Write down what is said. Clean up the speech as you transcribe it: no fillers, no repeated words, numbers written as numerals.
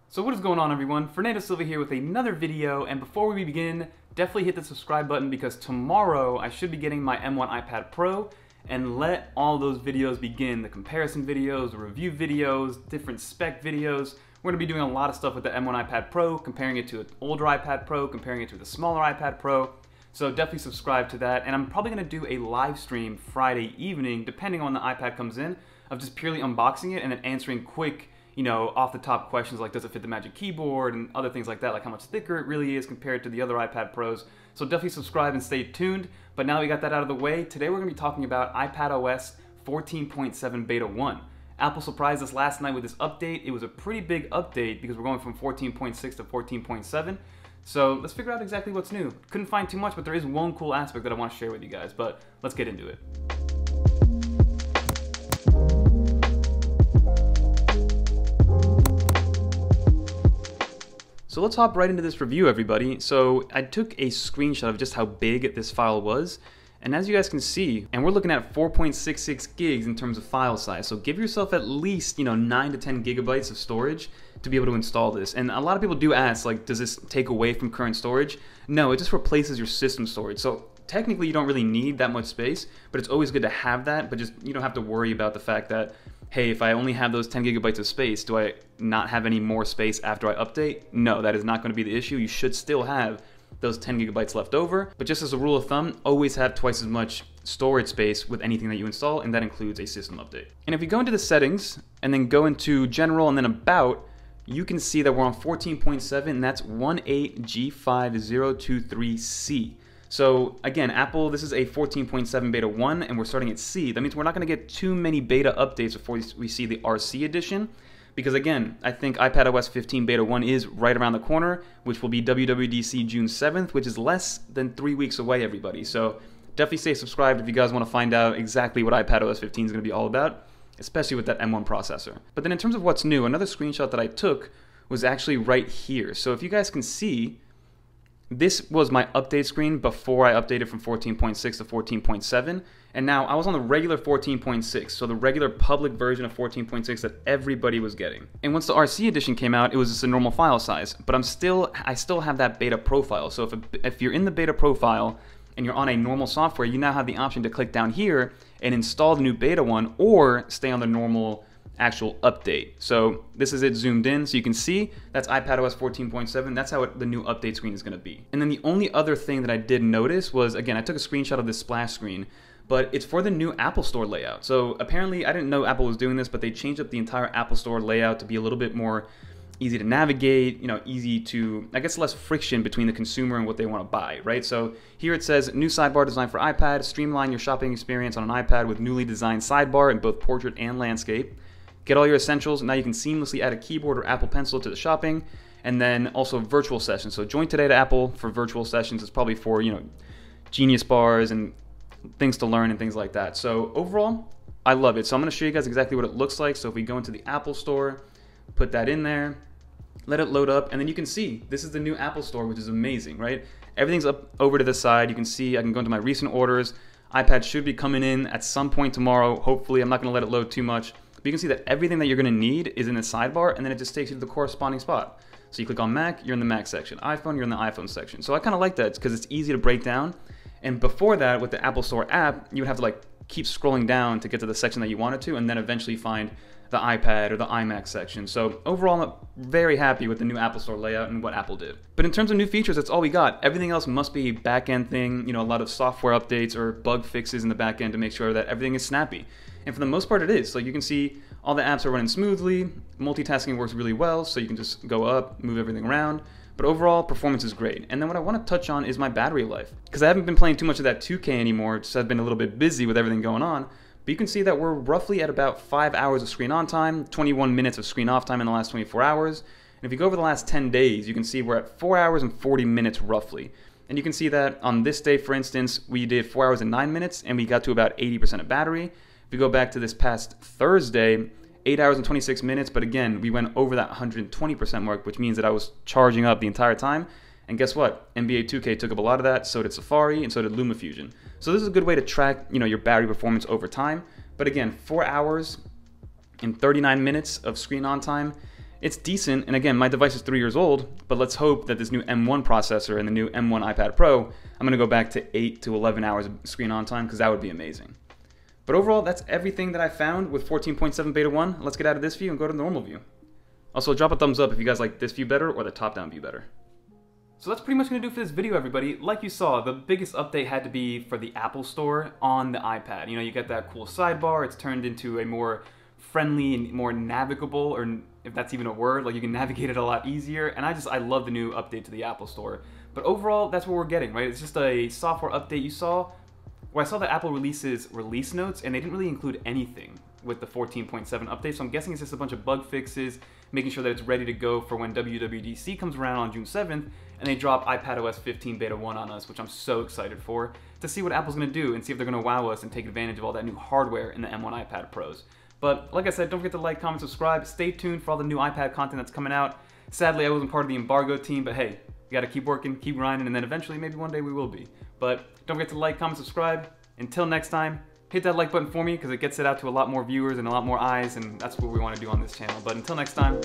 So what is going on, everyone? Fernando Silva here with another video, and before we begin, definitely hit the subscribe button because tomorrow I should be getting my M1 iPad Pro, and let all those videos begin. The comparison videos, the review videos, different spec videos. We're going to be doing a lot of stuff with the M1 iPad Pro, comparing it to an older iPad Pro, comparing it to the smaller iPad Pro. So definitely subscribe to that, and I'm probably going to do a live stream Friday evening, depending on when the iPad comes in, of just purely unboxing it and then answering quick, off the top questions like does it fit the Magic Keyboard and other things like that, like how much thicker it really is compared to the other iPad Pros. So definitely subscribe and stay tuned. But now we got that out of the way, today we're going to be talking about iPadOS 14.7 Beta 1. Apple surprised us last night with this update. It was a pretty big update because we're going from 14.6 to 14.7. So let's figure out exactly what's new. Couldn't find too much, but there is one cool aspect that I want to share with you guys, but let's get into it. So let's hop right into this review, everybody. So I took a screenshot of just how big this file was, and as you guys can see, and we're looking at 4.66 gigs in terms of file size. So give yourself at least 9 to 10 gigabytes of storage to be able to install this. And a lot of people do ask, like, does this take away from current storage? No, it just replaces your system storage. So technically you don't really need that much space, but it's always good to have that. But just you don't have to worry about the fact that, hey, if I only have those 10 gigabytes of space, do I not have any more space after I update? No, that is not going to be the issue. You should still have those 10 gigabytes left over, but just as a rule of thumb, always have twice as much storage space with anything that you install, and that includes a system update. And if you go into the settings, and then go into general and then about, you can see that we're on 14.7, and that's 18G5023C. So again, Apple, this is a 14.7 beta 1, and we're starting at C. That means we're not going to get too many beta updates before we see the RC edition. Because again, I think iPadOS 15 beta 1 is right around the corner, which will be WWDC June 7th, which is less than 3 weeks away, everybody. So definitely stay subscribed if you guys want to find out exactly what iPadOS 15 is going to be all about, especially with that M1 processor. But then in terms of what's new, another screenshot that I took was actually right here. So if you guys can see, this was my update screen before I updated from 14.6 to 14.7, and now I was on the regular 14.6, so the regular public version of 14.6 that everybody was getting. And once the RC edition came out, it was just a normal file size, but I still have that beta profile. So if you're in the beta profile and you're on a normal software, you now have the option to click down here and install the new beta one, or stay on the normal actual update. So this is it zoomed in, so you can see that's iPadOS 14.7. That's how the new update screen is going to be. And then the only other thing that I did notice was, again, I took a screenshot of this splash screen, but it's for the new Apple Store layout. So apparently, I didn't know Apple was doing this, but they changed up the entire Apple Store layout to be a little bit more easy to navigate, easy to, I guess, less friction between the consumer and what they want to buy, right? So here it says, new sidebar designed for iPad, streamline your shopping experience on an iPad with newly designed sidebar in both portrait and landscape. Get all your essentials. Now you can seamlessly add a keyboard or Apple Pencil to the shopping, and then also virtual sessions. So join today to Apple for virtual sessions. It's probably for, Genius bars and things to learn and things like that. So overall, I love it. So I'm going to show you guys exactly what it looks like. So if we go into the Apple Store, put that in there, let it load up, and then you can see this is the new Apple Store, which is amazing, right? Everything's up over to the side. You can see I can go into my recent orders. iPad should be coming in at some point tomorrow. Hopefully, I'm not going to let it load too much. But you can see that everything that you're going to need is in the sidebar, and then it just takes you to the corresponding spot. So you click on Mac, you're in the Mac section. iPhone, you're in the iPhone section. So I kind of like that because it's easy to break down. And before that, with the Apple Store app, you would have to keep scrolling down to get to the section that you wanted to, and then eventually find the iPad or the iMac section. So overall, I'm very happy with the new Apple Store layout and what Apple did. But in terms of new features, that's all we got. Everything else must be a back-end thing, a lot of software updates or bug fixes in the back end to make sure that everything is snappy. And for the most part, it is. So you can see all the apps are running smoothly, multitasking works really well, so you can just go up, move everything around. But overall, performance is great. And then what I want to touch on is my battery life, because I haven't been playing too much of that 2K anymore, just I've been a little bit busy with everything going on. But you can see that we're roughly at about 5 hours of screen on time, 21 minutes of screen off time in the last 24 hours. And if you go over the last 10 days, you can see we're at 4 hours and 40 minutes roughly. And you can see that on this day, for instance, we did 4 hours and 9 minutes, and we got to about 80% of battery. If we go back to this past Thursday, 8 hours and 26 minutes, but again, we went over that 120% mark, which means that I was charging up the entire time. And guess what? NBA 2K took up a lot of that, so did Safari, and so did LumaFusion. So this is a good way to track, your battery performance over time. But again, 4 hours and 39 minutes of screen on time, It's decent, and again, my device is 3 years old, but let's hope that this new M1 processor and the new M1 iPad Pro, I'm going to go back to 8 to 11 hours of screen on time, because that would be amazing. But overall, that's everything that I found with 14.7 Beta 1. Let's get out of this view and go to the normal view. Also, drop a thumbs up if you guys like this view better or the top-down view better. So that's pretty much going to do for this video, everybody. Like you saw, the biggest update had to be for the Apple Store on the iPad. You know, you get that cool sidebar, it's turned into a more friendly and more navigable, or if that's even a word, like you can navigate it a lot easier, and I love the new update to the Apple Store. But overall, that's what we're getting, right? It's just a software update. You saw, well, I saw that Apple releases release notes, and they didn't really include anything with the 14.7 update, so I'm guessing it's just a bunch of bug fixes, making sure that it's ready to go for when WWDC comes around on June 7th, and they drop iPadOS 15 Beta 1 on us, which I'm so excited for, to see what Apple's going to do and see if they're going to wow us and take advantage of all that new hardware in the M1 iPad Pros. But like I said, don't forget to like, comment, subscribe. Stay tuned for all the new iPad content that's coming out. Sadly, I wasn't part of the embargo team, but hey, we got to keep working, keep grinding, and then eventually, maybe one day we will be. But don't forget to like, comment, subscribe. Until next time, hit that like button for me because it gets it out to a lot more viewers and a lot more eyes, and that's what we want to do on this channel. But until next time,